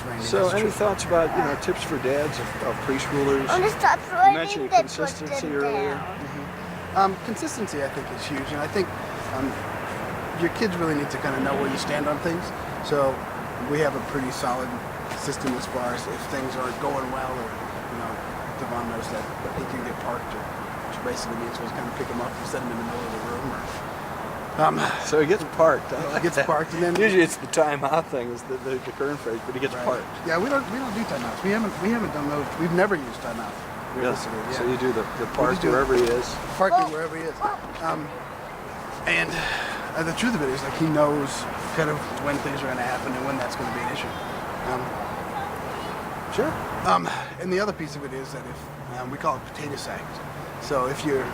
Randy. So, That's any true. thoughts about tips for dads of preschoolers? I'm gonna stop You writing mentioned then put consistency them earlier. down. Consistency, I think, is huge, and I think your kids really need to kind of know where you stand on things. So we have a pretty solid system as far as if things aren't going well, or Devon knows that he can get parked, which basically means we'll kind of pick him up and set him in the middle of the room. So he gets parked. He gets parked, and then Usually it's the timeout thing is the current phrase, but he gets parked. Yeah, we don't do timeouts. We haven't done those. We've never used timeout. Yes. Yeah. So you do the park wherever he is. Parking wherever he is. And the truth of it is, like, he knows kind of when things are going to happen and when that's going to be an issue. Sure. And the other piece of it is that if we call it potato sack. So if you're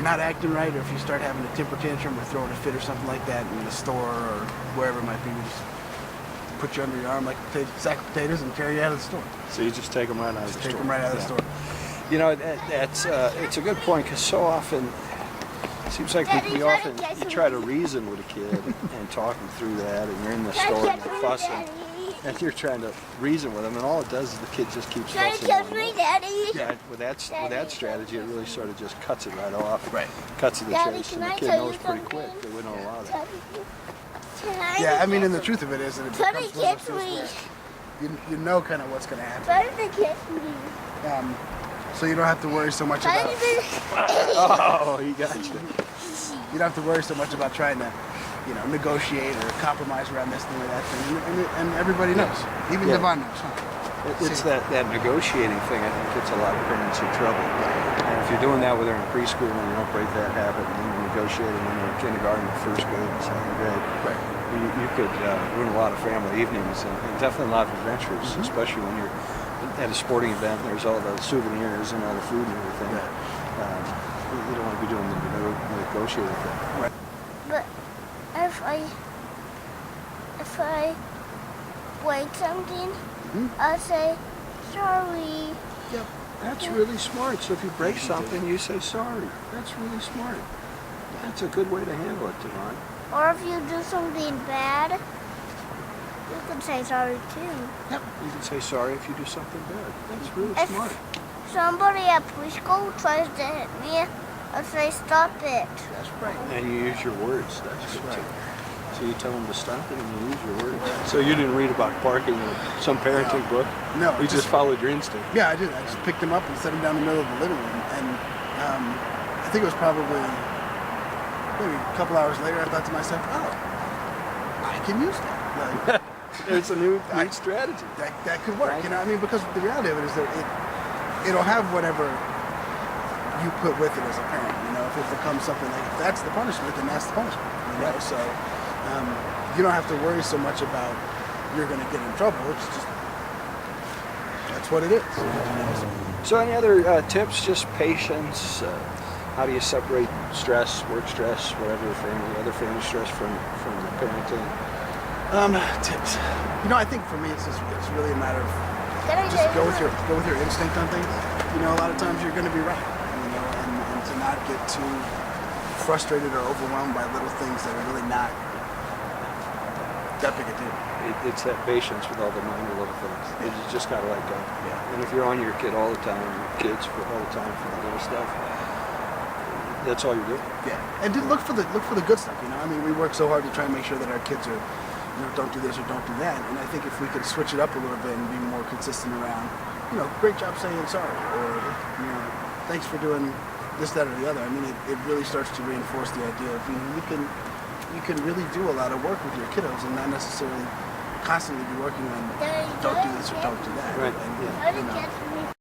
not acting right, or if you start having a temper tantrum or throwing a fit or something like that in the store or wherever it might be, we just put you under your arm like a sack of potatoes and carry you out of the store. So you just take them right out of the store. Take them right out of the store. You know, it's a good point, because so often it seems like we often you try to reason with a kid and talk them through that, and you're in the store and they're fussing, and you're trying to reason with them, and all it does is the kid just keeps fussing. Daddy. Yeah, with that strategy, it really sort of just cuts it right off. Right. Cuts to the Daddy, chase, can and the I kid tell knows you pretty something? quick that we don't allow that. Yeah, I mean, and the truth of it is that it Try to becomes one of catch those me. things where you know kind of what's going to happen. Try to catch me. So you don't have to worry so much Try about. Oh, he got you. You don't have to worry so much about trying to, negotiate or compromise around this thing or that thing. And everybody knows, even Devon knows. Huh? It's that negotiating thing. I think gets a lot of parents in trouble. And if you're doing that with her in preschool and you don't break that habit, and then you're negotiating when they're in kindergarten, or first grade, and second grade, Right. you could ruin a lot of family evenings and definitely a lot of adventures, especially when you're at a sporting event and there's all the souvenirs and all the food and everything. You don't want to be doing the negotiating thing. Right. But if I break something, I'll say sorry. Yep. That's really smart. So if you break something, you say sorry. That's really smart. That's a good way to handle it, Devon. Or if you do something bad, you can say sorry too. Yep. You can say sorry if you do something bad. That's really If smart. somebody at preschool tries to hit me, I'll say stop it. That's right. And you use your words. That's good right. too. So you tell them to stop it and you use your words. So you didn't read about parking in some parenting book? No. You just followed your instinct. Yeah, I did. I just picked him up and set him down in the middle of the living room. And I think it was probably maybe a couple hours later, I thought to myself, oh, I can use that. Like, It's a new strategy. that could work. Right. Because the reality of it is that it'll have whatever you put with it as a parent. If it becomes something like, if that's the punishment, then that's the punishment. So you don't have to worry so much about you're going to get in trouble. It's just, that's what it is. So any other tips? Just patience. How do you separate stress, work stress, whatever other family stress from parenting? Tips. I think for me, it's really a matter of Can I just say go with your instinct on things. A lot of times you're going to be right. And to not get too frustrated or overwhelmed by little things that are really not that big a deal. It's that patience with all the minor little things. You just gotta let go. Yeah. And if you're on your kid all the time, your kids all the time for the little stuff, that's all you're doing. Yeah. And look for the good stuff. We work so hard to try and make sure that our kids are, don't do this or don't do that. And I think if we could switch it up a little bit and be more consistent around, great job saying sorry, or thanks for doing this, that, or the other. It really starts to reinforce the idea of you can really do a lot of work with your kiddos and not necessarily constantly be working on don't do this or don't do that. Right. And, Try to catch me.